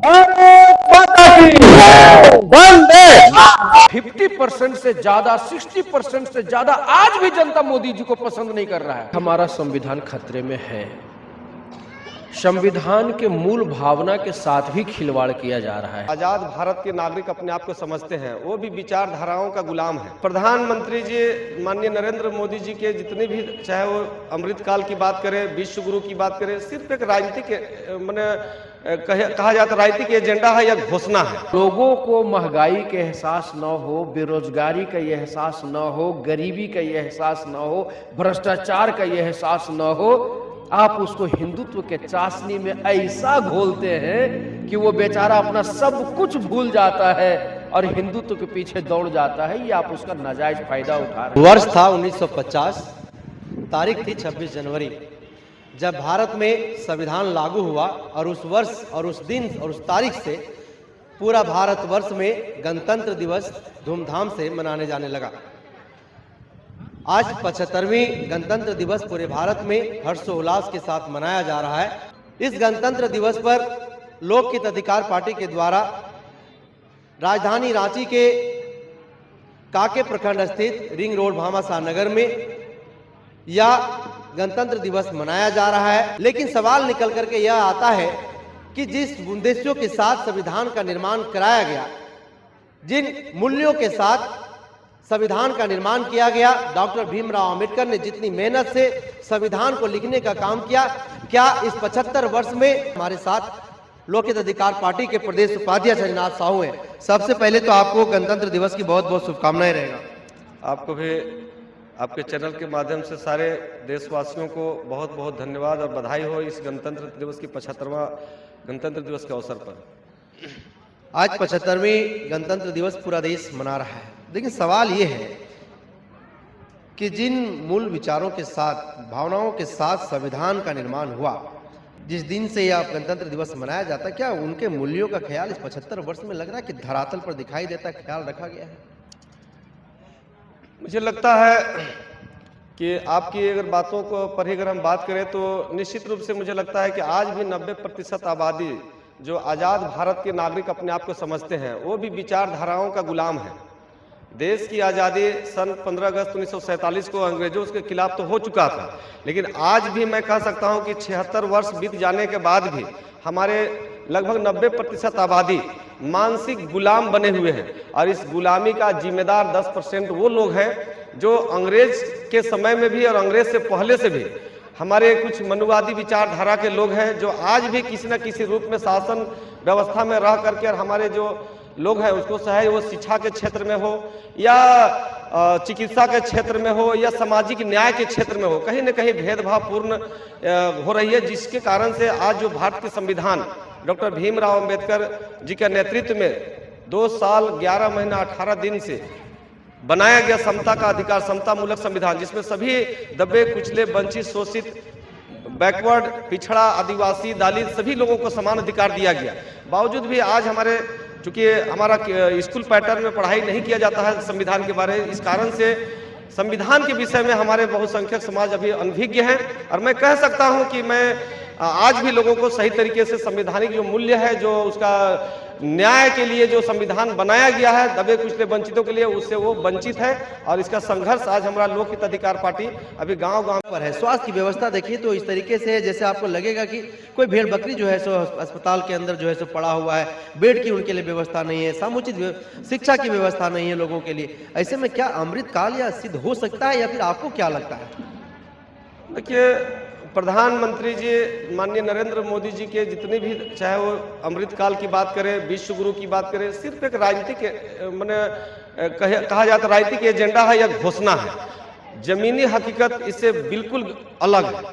भारत माता की वंदे। 50% से ज्यादा 60% से ज्यादा आज भी जनता मोदी जी को पसंद नहीं कर रहा है। हमारा संविधान खतरे में है। संविधान के मूल भावना के साथ भी खिलवाड़ किया जा रहा है। आजाद भारत के नागरिक अपने आप को समझते हैं, वो भी विचारधाराओं का गुलाम है। प्रधानमंत्री जी माननीय नरेंद्र मोदी जी के जितने भी, चाहे वो अमृतकाल की बात करें, विश्व गुरु की बात करें, सिर्फ एक राजनीतिक कहा जाता राजनीतिक एजेंडा है या घोषणा है। लोगों को महंगाई के एहसास न हो, बेरोजगारी का ये एहसास न हो, गरीबी का ये एहसास न हो, भ्रष्टाचार का ये एहसास न हो, आप उसको हिंदुत्व के चाशनी में ऐसा घोलते हैं कि वो बेचारा अपना सब कुछ भूल जाता है और हिंदुत्व के पीछे दौड़ जाता है। ये आप उसका नाजायज फायदा उठा रहे हैं। वर्ष था 1950, तारीख थी 26 जनवरी, जब भारत में संविधान लागू हुआ और उस वर्ष और उस दिन और उस तारीख से पूरा भारतवर्ष में गणतंत्र दिवस धूमधाम से मनाने जाने लगा। आज 75वीं गणतंत्र दिवस पूरे भारत में हर्षोल्लास के साथ मनाया जा रहा है। इस गणतंत्र दिवस पर लोकहित अधिकार पार्टी के द्वारा राजधानी रांची के काके प्रखंड स्थित रिंग रोड भामाशाह नगर में यह गणतंत्र दिवस मनाया जा रहा है। लेकिन सवाल निकल करके यह आता है कि जिस उद्देश्यों के साथ संविधान का निर्माण कराया गया, जिन मूल्यों के साथ संविधान का निर्माण किया गया, डॉक्टर भीमराव अंबेडकर ने जितनी मेहनत से संविधान को लिखने का काम किया, क्या इस 75 वर्ष में हमारे साथ लोकहित अधिकार पार्टी के प्रदेश उपाध्यक्ष हरिनाथ साहू हैं। सबसे पहले तो आपको गणतंत्र दिवस की बहुत बहुत शुभकामनाएं रहेगा। आपको भी आपके चैनल के माध्यम से सारे देशवासियों को बहुत बहुत धन्यवाद और बधाई हो इस गणतंत्र दिवस की 75वां गणतंत्र दिवस के अवसर पर। आज 75वीं गणतंत्र दिवस पूरा देश मना रहा है। लेकिन सवाल ये है कि जिन मूल विचारों के साथ, भावनाओं के साथ संविधान का निर्माण हुआ, जिस दिन से यह गणतंत्र दिवस मनाया जाता है, क्या उनके मूल्यों का ख्याल इस 75 वर्ष में लग रहा है कि धरातल पर दिखाई देता है, ख्याल रखा गया है? मुझे लगता है कि आपकी अगर बातों को पर ही अगर हम बात करें तो निश्चित रूप से मुझे लगता है कि आज भी 90% आबादी जो आज़ाद भारत के नागरिक अपने आप को समझते हैं, वो भी विचारधाराओं का गुलाम है। देश की आज़ादी सन 15 अगस्त 1947 को अंग्रेजों के खिलाफ तो हो चुका था, लेकिन आज भी मैं कह सकता हूं कि 76 वर्ष बीत जाने के बाद भी हमारे लगभग 90% आबादी मानसिक गुलाम बने हुए हैं। और इस गुलामी का जिम्मेदार 10% वो लोग हैं जो अंग्रेज के समय में भी और अंग्रेज से पहले से भी हमारे कुछ मनुवादी विचारधारा के लोग हैं, जो आज भी किसी न किसी रूप में शासन व्यवस्था में रह करके और हमारे जो लोग हैं उसको चाहे वो शिक्षा के क्षेत्र में हो या चिकित्सा के क्षेत्र में हो या सामाजिक न्याय के क्षेत्र में हो, कहीं न कहीं भेदभावपूर्ण हो रही है। जिसके कारण से आज जो भारत के संविधान डॉक्टर भीमराव अंबेडकर जी के नेतृत्व में 2 साल 11 महीना 18 दिन से बनाया गया समता का अधिकार, समता मूलक संविधान, जिसमें सभी दबे कुचले वंचित शोषित बैकवर्ड पिछड़ा आदिवासी दलित सभी लोगों को समान अधिकार दिया गया। बावजूद भी आज हमारे चूंकि हमारा स्कूल पैटर्न में पढ़ाई नहीं किया जाता है संविधान के बारे में, इस कारण से संविधान के विषय में हमारे बहुसंख्यक समाज अभी अनभिज्ञ हैं। और मैं कह सकता हूं कि मैं आज भी लोगों को सही तरीके से संवैधानिक जो मूल्य है, जो उसका न्याय के लिए जो संविधान बनाया गया है दबे कुचले वंचितों के लिए, उससे वो वंचित है। और इसका संघर्ष आज हमारा लोकहित अधिकार पार्टी अभी गांव-गांव पर है। स्वास्थ्य की व्यवस्था देखिए तो इस तरीके से है जैसे आपको लगेगा कि कोई भेड़ बकरी जो है सो अस्पताल के अंदर जो है सो पड़ा हुआ है, बेड की उनके लिए व्यवस्था नहीं है, समुचित शिक्षा की व्यवस्था नहीं है लोगों के लिए। ऐसे में क्या अमृतकाल या सिद्ध हो सकता है, या फिर आपको क्या लगता है? देखिए, प्रधानमंत्री जी माननीय नरेंद्र मोदी जी के जितने भी, चाहे वो अमृतकाल की बात करें, विश्व गुरु की बात करें, सिर्फ एक राजनीतिक कहा जाता राजनीतिक एजेंडा है या घोषणा है। जमीनी हकीकत इससे बिल्कुल अलग है।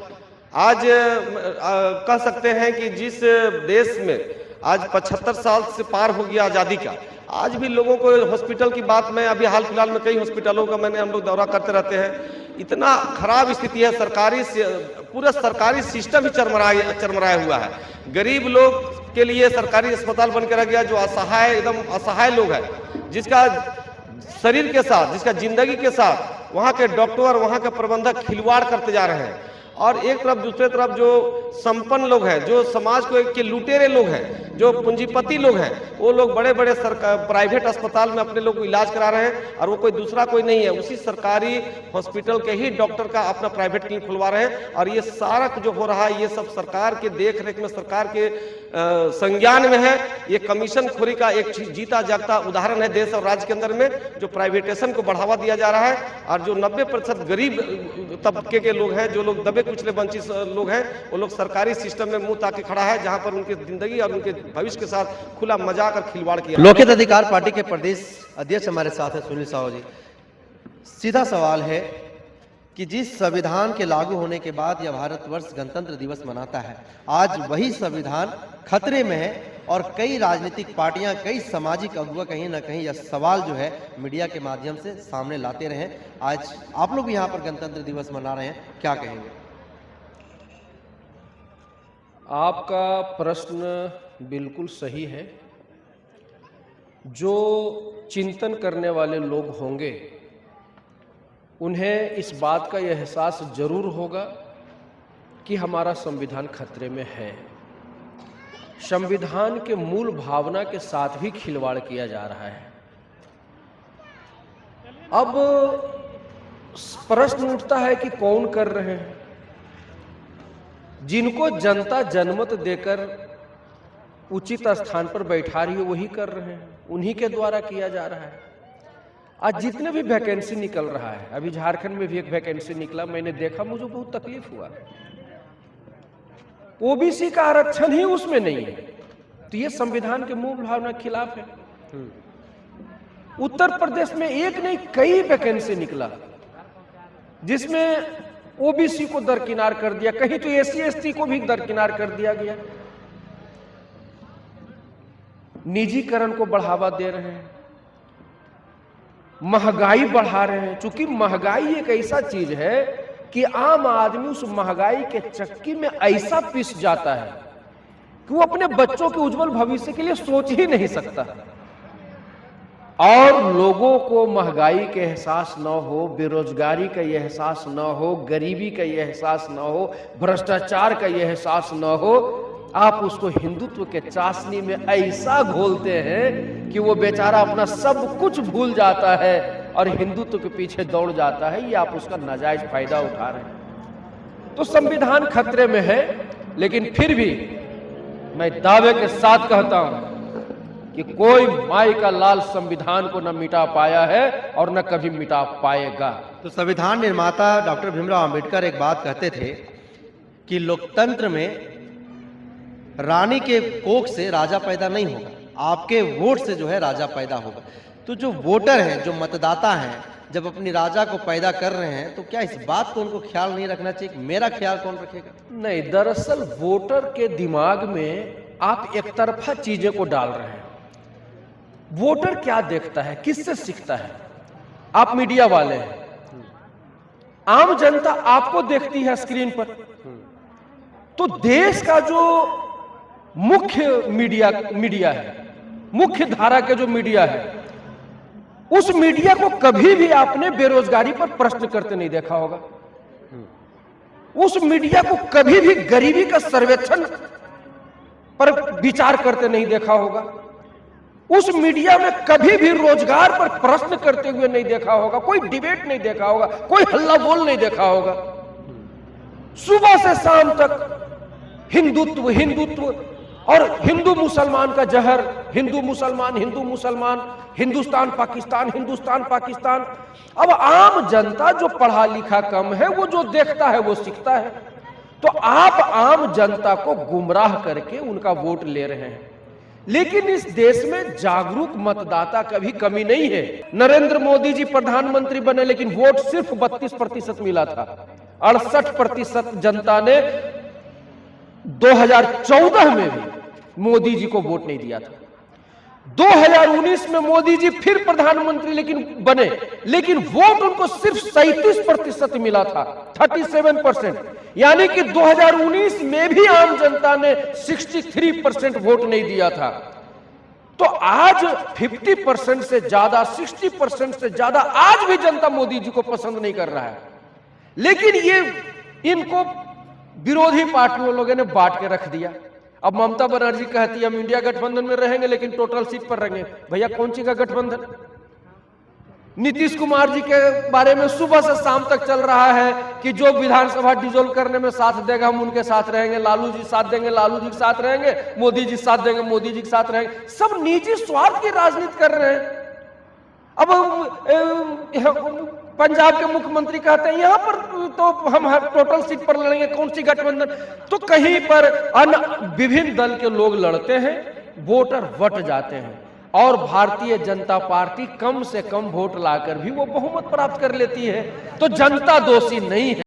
आज कह सकते हैं कि जिस देश में आज 75 साल से पार हो गया आज़ादी का, आज भी लोगों को हॉस्पिटल की बात में अभी हाल फिलहाल में कई हॉस्पिटलों का हम लोग दौरा करते रहते हैं। इतना खराब स्थिति है, पूरा सरकारी सिस्टम ही चरमराया हुआ है। गरीब लोग के लिए सरकारी अस्पताल बनकर रह गया, जो असहाय एकदम असहाय लोग हैं, जिसका शरीर के साथ, जिसका जिंदगी के साथ वहाँ के डॉक्टर, वहाँ के प्रबंधक खिलवाड़ करते जा रहे हैं। और एक तरफ दूसरे तरफ जो संपन्न लोग हैं, जो समाज के लुटेरे लोग हैं, जो पूंजीपति लोग हैं, वो लोग बड़े बड़े प्राइवेट अस्पताल में अपने लोग को इलाज करा रहे हैं और वो कोई दूसरा कोई नहीं है, उसी सरकारी हॉस्पिटल के ही डॉक्टर का अपना प्राइवेट क्लिनिक खुलवा रहे हैं। और ये सारा जो हो रहा है ये सब सरकार के देख रेख में, सरकार के संज्ञान में है। ये कमीशन खोरी का एक जीता जागता उदाहरण है देश और राज्य के अंदर में, जो प्राइवेटेशन को बढ़ावा दिया जा रहा है। और जो 90% गरीब तबके के लोग हैं, जो लोग दबे कुचले वंचित लोग हैं, वो लोग सरकारी सिस्टम में मुंह ताके खड़ा है, जहां पर उनकी जिंदगी और उनके भविष्य के साथ खुला मजाक और खिलवाड़ किया। लोकहित अधिकार पार्टी के प्रदेश अध्यक्ष हमारे साथ है सुनील साहू जी। सीधा सवाल है कि जिस संविधान के लागू होने के बाद यह भारतवर्ष गणतंत्र दिवस मनाता है, आज वही संविधान खतरे में है और कई राजनीतिक पार्टियां, कई सामाजिक अगुवा कहीं ना कहीं यह सवाल जो है मीडिया के माध्यम से सामने लाते रहे। आज आप लोग भी यहाँ पर गणतंत्र दिवस मना रहे हैं, क्या कहेंगे? आपका प्रश्न बिल्कुल सही है। जो चिंतन करने वाले लोग होंगे उन्हें इस बात का एहसास जरूर होगा कि हमारा संविधान खतरे में है। संविधान के मूल भावना के साथ भी खिलवाड़ किया जा रहा है। अब प्रश्न उठता है कि कौन कर रहे हैं? जिनको जनता जनमत देकर उचित स्थान पर बैठा रही है वही कर रहे हैं, उन्हीं के द्वारा किया जा रहा है। आज जितने भी वैकेंसी निकल रहा है, अभी झारखंड में भी एक वैकेंसी निकला, मैंने देखा, मुझे बहुत तकलीफ हुआ। ओबीसी का आरक्षण ही उसमें नहीं है, तो ये संविधान के मूल भावना के खिलाफ है। उत्तर प्रदेश में एक नहीं कई वैकेंसी निकला जिसमें ओबीसी को दरकिनार कर दिया, कहीं तो एससी एसटी को भी दरकिनार कर दिया गया। निजीकरण को बढ़ावा दे रहे हैं, महंगाई बढ़ा रहे हैं। चूंकि महंगाई एक ऐसा चीज है कि आम आदमी उस महंगाई के चक्की में ऐसा पिस जाता है कि वो अपने बच्चों के उज्जवल भविष्य के लिए सोच ही नहीं सकता। और लोगों को महंगाई का एहसास न हो, बेरोजगारी का एहसास न हो, गरीबी का एहसास न हो, भ्रष्टाचार का एहसास न हो, आप उसको हिंदुत्व के चाशनी में ऐसा घोलते हैं कि वो बेचारा अपना सब कुछ भूल जाता है और हिंदुत्व के पीछे दौड़ जाता है। ये आप उसका नाजायज फायदा उठा रहे हैं। तो संविधान खतरे में है, लेकिन फिर भी मैं दावे के साथ कहता हूं कि कोई माई का लाल संविधान को न मिटा पाया है और न कभी मिटा पाएगा। तो संविधान निर्माता डॉक्टर भीमराव अंबेडकर एक बात कहते थे कि लोकतंत्र में रानी के कोख से राजा पैदा नहीं होगा, आपके वोट से जो है राजा पैदा होगा। तो जो वोटर हैं, जो मतदाता हैं, जब अपनी राजा को पैदा कर रहे हैं तो क्या इस बात को उनको ख्याल नहीं रखना चाहिए? मेरा ख्याल कौन रखेगा? नहीं, दरअसल वोटर के दिमाग में आप एक तरफा चीजें को डाल रहे हैं। वोटर क्या देखता है, किससे सीखता है? आप मीडिया वाले हैं, आम जनता आपको देखती है स्क्रीन पर। तो देश का जो मुख्य मीडिया है, मुख्य धारा के जो मीडिया है, उस मीडिया को कभी भी आपने बेरोजगारी पर प्रश्न करते नहीं देखा होगा। उस मीडिया को कभी भी गरीबी का सर्वेक्षण पर विचार करते नहीं देखा होगा। उस मीडिया में कभी भी रोजगार पर प्रश्न करते हुए नहीं देखा होगा, कोई डिबेट नहीं देखा होगा, कोई हल्ला बोल नहीं देखा होगा। सुबह से शाम तक हिंदुत्व हिंदुत्व और हिंदू मुसलमान का जहर, हिंदू मुसलमान, हिंदुस्तान पाकिस्तान, हिंदुस्तान पाकिस्तान। अब आम जनता जो पढ़ा लिखा कम है, वो जो देखता है वो सीखता है। तो आप आम जनता को गुमराह करके उनका वोट ले रहे हैं। लेकिन इस देश में जागरूक मतदाता कभी कमी नहीं है। नरेंद्र मोदी जी प्रधानमंत्री बने, लेकिन वोट सिर्फ 32% मिला था। 68% जनता ने 2014 में भी मोदी जी को वोट नहीं दिया था। 2019 में मोदी जी फिर प्रधानमंत्री बने, लेकिन वोट उनको सिर्फ 37% मिला था, 37%। यानी कि 2019 में भी आम जनता ने 63% वोट नहीं दिया था। तो आज 50% से ज्यादा, 60% से ज्यादा आज भी जनता मोदी जी को पसंद नहीं कर रहा है। लेकिन ये इनको विरोधी पार्टियों लोगों ने बांट के रख दिया। अब ममता बनर्जी कहती है हम इंडिया गठबंधन में रहेंगे लेकिन टोटल सीट पर रहेंगे। भैया कौन सी का गठबंधन? नीतीश कुमार जी के बारे में सुबह से शाम तक चल रहा है कि जो विधानसभा डिसॉल्व करने में साथ देगा हम उनके साथ रहेंगे, लालू जी साथ देंगे, लालू जी के साथ रहेंगे, मोदी जी साथ देंगे, मोदी जी के साथ रहेंगे। सब निजी स्वार्थ की राजनीति कर रहे हैं। अब पंजाब के मुख्यमंत्री कहते हैं यहां पर तो हम टोटल सीट पर लड़ेंगे, कौन सी गठबंधन? तो कहीं पर विभिन्न दल के लोग लड़ते हैं, वोटर वट जाते हैं और भारतीय जनता पार्टी कम से कम वोट लाकर भी वो बहुमत प्राप्त कर लेती है। तो जनता दोषी नहीं है।